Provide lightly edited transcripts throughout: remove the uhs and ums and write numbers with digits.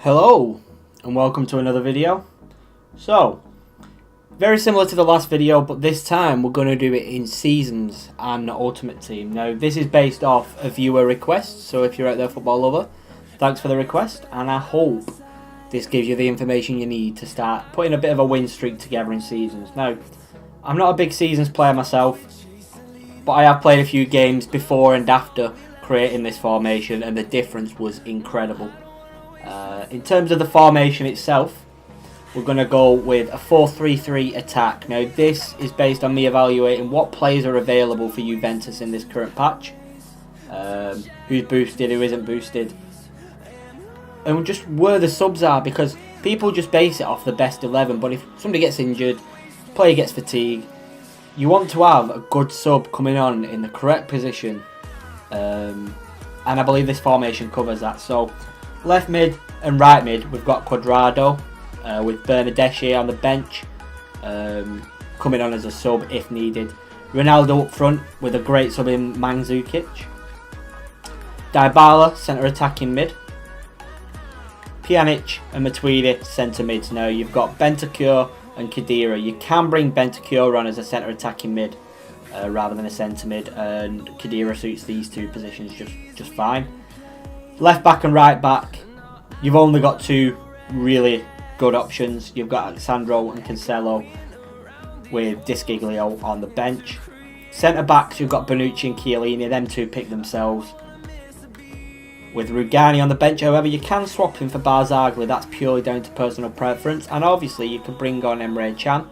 Hello and welcome to another video. So, very similar to the last video, but this time we're going to do it in seasons and Ultimate Team. Now this is based off a viewer request, so if you're out there football lover, thanks for the request, and I hope this gives you the information you need to start putting a bit of a win streak together in seasons. Now, I'm not a big seasons player myself, but I have played a few games before and after creating this formation, and the difference was incredible. In terms of the formation itself, we're going to go with a 4-3-3 attack. Now this is based on me evaluating what players are available for Juventus in this current patch. Who's boosted, who isn't boosted. And just where the subs are, because people just base it off the best 11. But if somebody gets injured, player gets fatigued, you want to have a good sub coming on in the correct position. And I believe this formation covers that. So left mid and right mid, we've got Quadrado with Bernadeschi on the bench, coming on as a sub if needed. Ronaldo up front with a great sub in Mandzukic. Dybala centre attacking mid. Pjanic and Matuidi centre mids. Now you've got Bentancur and Khedira. You can bring Bentancur on as a centre attacking mid rather than a centre mid, and Khedira suits these two positions just fine. Left back and right back, you've only got two really good options. You've got Alessandro and Cancelo with Disgiglio on the bench. Centre backs, you've got Bonucci and Chiellini. Them two pick themselves. With Rugani on the bench, however, you can swap him for Barzagli. That's purely down to personal preference. And obviously, you can bring on Emre Can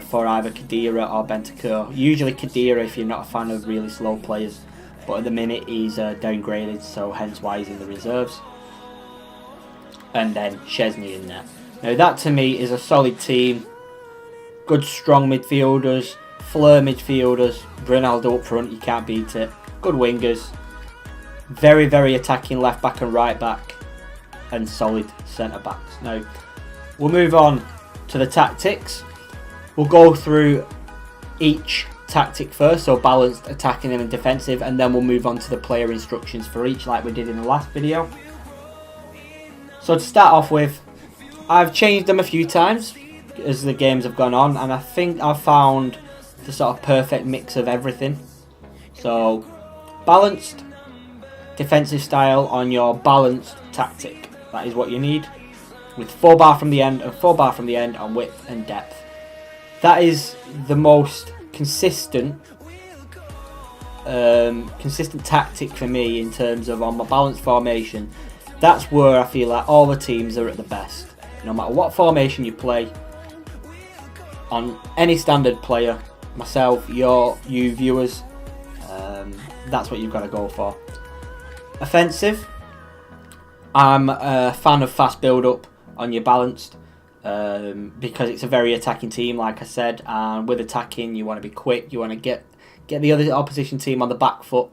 for either Khedira or Bentancur. Usually Khedira if you're not a fan of really slow players. But at the minute he's downgraded, so hence why he's in the reserves. And then Chesney in there. Now that to me is a solid team. Good strong midfielders, flair midfielders, Ronaldo up front, you can't beat it. Good wingers. Very, very attacking left back and right back. And solid centre backs. Now, we'll move on to the tactics. We'll go through each tactic first, so balanced, attacking and defensive, and then we'll move on to the player instructions for each like we did in the last video. So to start off with, I've changed them a few times as the games have gone on, and I think I've found the sort of perfect mix of everything. So balanced defensive style on your balanced tactic, that is what you need, with 4 bar from the end and 4 bar from the end on width and depth. That is the most consistent tactic for me in terms of on my balanced formation. That's where I feel like all the teams are at the best. No matter what formation you play, on any standard player, myself, you viewers, that's what you've got to go for. Offensive, I'm a fan of fast build-up on your balanced. Because it's a very attacking team, like I said, and with attacking you want to be quick, you want to get the other opposition team on the back foot,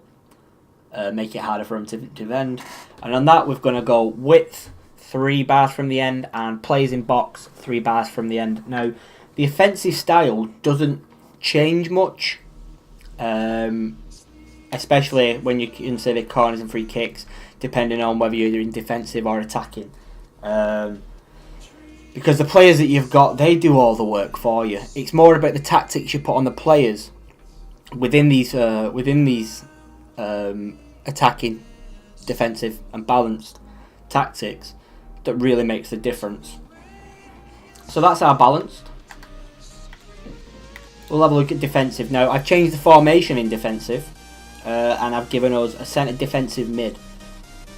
make it harder for them to defend. And on that we're going to go width 3 bars from the end and plays in box 3 bars from the end. Now the offensive style doesn't change much, especially when you consider corners and free kicks, depending on whether you're in defensive or attacking. Because the players that you've got, they do all the work for you. It's more about the tactics you put on the players within these attacking, defensive and balanced tactics that really makes the difference. So that's our balanced. We'll have a look at defensive now. I've changed the formation in defensive, and I've given us a centre defensive mid.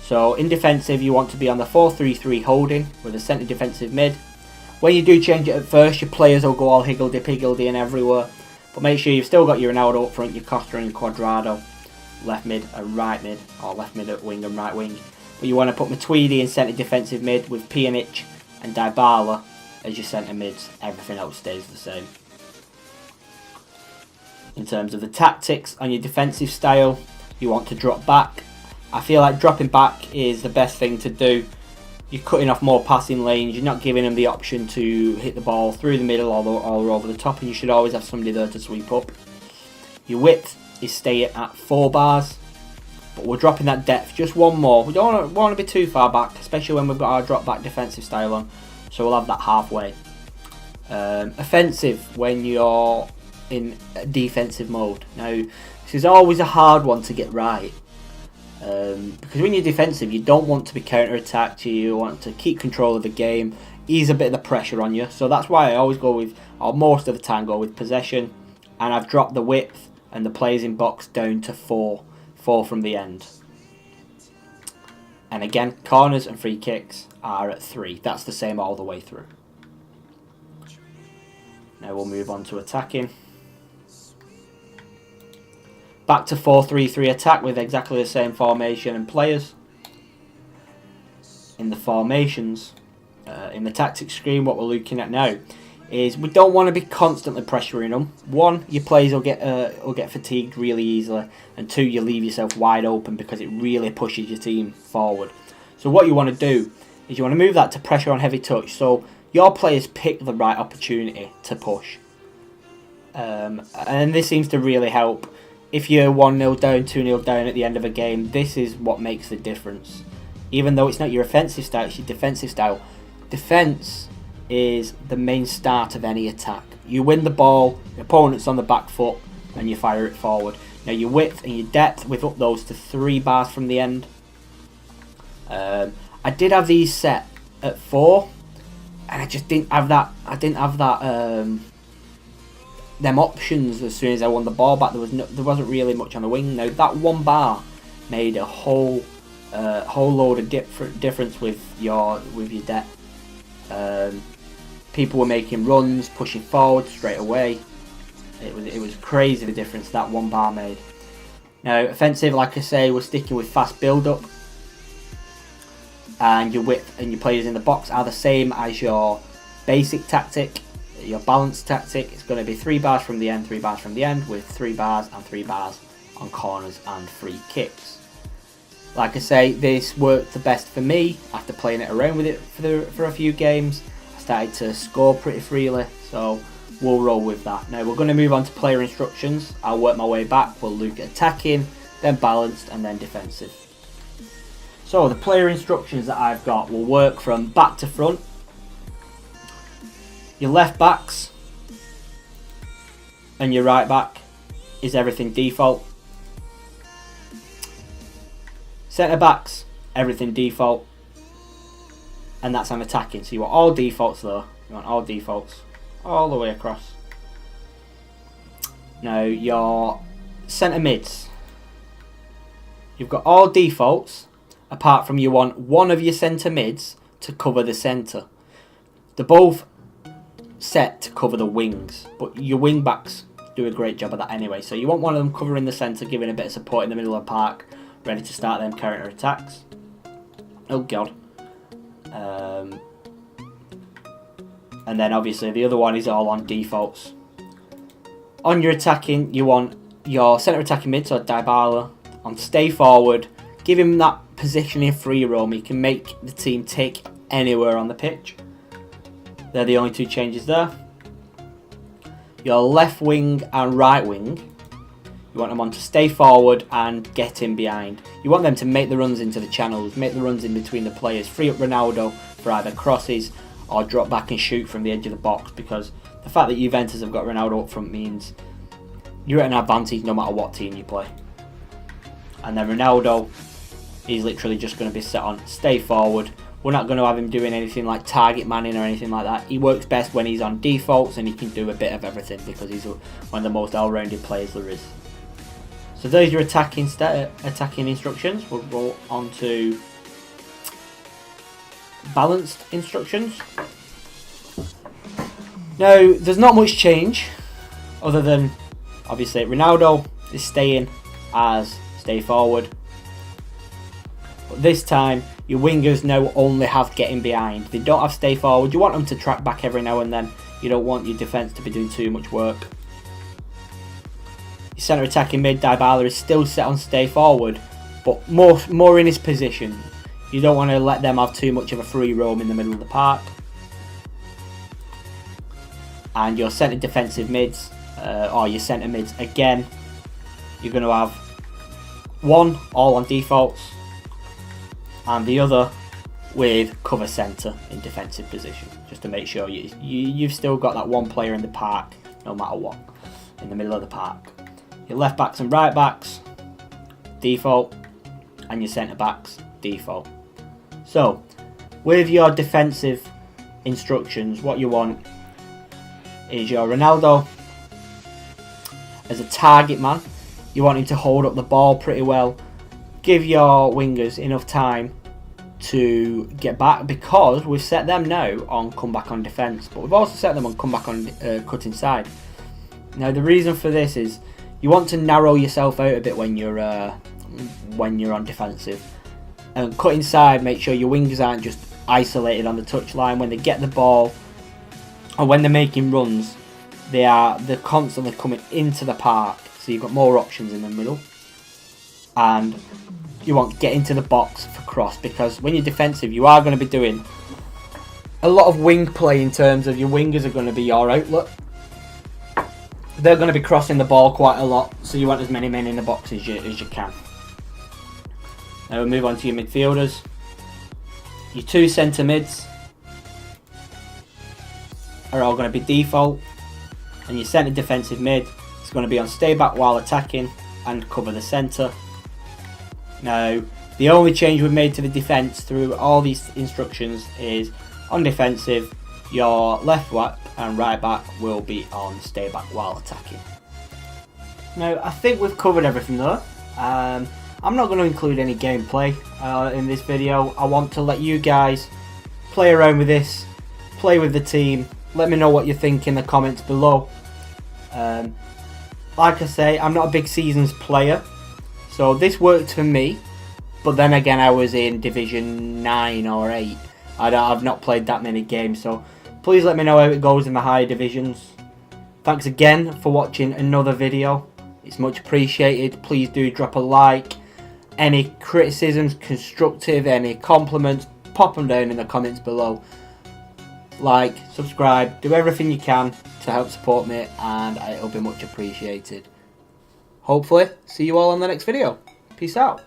So in defensive you want to be on the 4-3-3 holding with a centre defensive mid. When you do change it at first, your players will go all higgledy-piggledy and everywhere. But make sure you've still got your Ronaldo up front, your Costa and Quadrado, left mid and right mid, or left mid at wing and right wing. But you want to put Matuidi in centre defensive mid with Pjanic and Dybala as your centre mids. Everything else stays the same. In terms of the tactics on your defensive style, you want to drop back. I feel like dropping back is the best thing to do You're cutting off more passing lanes. You're not giving them the option to hit the ball through the middle or over the top, and you should always have somebody there to sweep up. Your width is staying at 4 bars, but we're dropping that depth just one more. We don't want to be too far back, especially when we've got our drop back defensive style on, so we'll have that halfway. Offensive when you're in defensive mode. Now, this is always a hard one to get right, because when you're defensive, you don't want to be counter-attacked. You want to keep control of the game, ease a bit of the pressure on you. So that's why I always go with, or most of the time go with possession, and I've dropped the width and the players in box down to 4 from the end. And again, corners and free kicks are at 3. That's the same all the way through. Now we'll move on to attacking. Back to 4-3-3 attack with exactly the same formation and players. In the formations, in the tactics screen, what we're looking at now is we don't want to be constantly pressuring them. 1, your players will get fatigued really easily, and 2, you leave yourself wide open because it really pushes your team forward. So what you want to do is you want to move that to pressure on heavy touch, so your players pick the right opportunity to push. And this seems to really help. If you're 1-0 down, 2-0 down at the end of a game, this is what makes the difference. Even though it's not your offensive style, it's your defensive style. Defense is the main start of any attack. You win the ball, your opponent's on the back foot, and you fire it forward. Now your width and your depth, we've upped those to 3 bars from the end. I did have these set at 4, and I just didn't have that. Them options as soon as I won the ball back. There wasn't really much on the wing. Now that 1 bar made a whole load of difference with your depth. People were making runs, pushing forward straight away. It was crazy the difference that 1 bar made. Now offensive, like I say, we're sticking with fast build up, and your width and your players in the box are the same as your basic tactic. Your balanced tactic is going to be 3 bars from the end, 3 bars from the end, with 3 bars and 3 bars on corners and free kicks. Like I say, this worked the best for me after playing it around with it for a few games. I started to score pretty freely, so we'll roll with that. Now we're going to move on to player instructions. I'll work my way back. We'll look at attacking, then balanced, and then defensive. So the player instructions that I've got will work from back to front. Your left backs and your right back is everything default. Centre backs, everything default. And that's on attacking. So you want all defaults there. You want all defaults all the way across. Now your centre mids, you've got all defaults apart from you want one of your centre mids to cover the centre. They're both set to cover the wings, but your wing backs do a great job of that anyway. So you want one of them covering the centre, giving a bit of support in the middle of the park, ready to start them counter attacks. Oh god. And then obviously the other one is all on defaults. On your attacking, you want your centre attacking mid, so Dybala, on stay forward, give him that positioning free roam. He can make the team take anywhere on the pitch. They're the only 2 changes there. Your left wing and right wing, you want them on to stay forward and get in behind. You want them to make the runs into the channels, make the runs in between the players, free up Ronaldo for either crosses or drop back and shoot from the edge of the box, because the fact that Juventus have got Ronaldo up front means you're at an advantage no matter what team you play. And then Ronaldo, he's literally just going to be set on stay forward. We're not going to have him doing anything like target manning or anything like that. He works best when he's on defaults, and he can do a bit of everything because he's one of the most all-rounded players there is. So those are your attacking instructions. We'll go on to balanced instructions. Now, there's not much change other than obviously Ronaldo is staying as stay forward. But this time, your wingers now only have getting behind. They don't have stay forward. You want them to track back every now and then. You don't want your defence to be doing too much work. Your centre attacking mid, Dybala, is still set on stay forward, but more in his position. You don't want to let them have too much of a free roam in the middle of the park. And your centre defensive mids, or your centre mids again, you're going to have one all on defaults and the other with cover centre in defensive position, just to make sure you've still got that one player in the park no matter what, in the middle of the park. Your left backs and right backs default, and your centre backs default. So with your defensive instructions, what you want is your Ronaldo as a target man. You want him to hold up the ball pretty well, give your wingers enough time to get back, because we've set them now on comeback on defence, but we've also set them on comeback on cut inside. Now the reason for this is you want to narrow yourself out a bit when you're on defensive, and cut inside. Make sure your wingers aren't just isolated on the touchline. When they get the ball and when they're making runs, they're constantly coming into the park, so you've got more options in the middle. And you want to get into the box for cross, because when you're defensive you are going to be doing a lot of wing play, in terms of your wingers are going to be your outlet. They're going to be crossing the ball quite a lot, so you want as many men in the box as you can. Now we'll move on to your midfielders. Your two centre mids are all going to be default, and your centre defensive mid is going to be on stay back while attacking and cover the centre. Now the only change we've made to the defence through all these instructions is on defensive, your left back and right back will be on stay back while attacking. Now I think we've covered everything though. I'm not going to include any gameplay in this video. I want to let you guys play around with this, play with the team. Let me know what you think in the comments below. Like I say, I'm not a big seasons player, so this worked for me. But then again, I was in Division 9 or 8. I've not played that many games, so please let me know how it goes in the higher divisions. Thanks again for watching another video. It's much appreciated. Please do drop a like. Any criticisms, constructive, any compliments, pop them down in the comments below. Like, subscribe, do everything you can to help support me, and it'll be much appreciated. Hopefully, see you all on the next video. Peace out.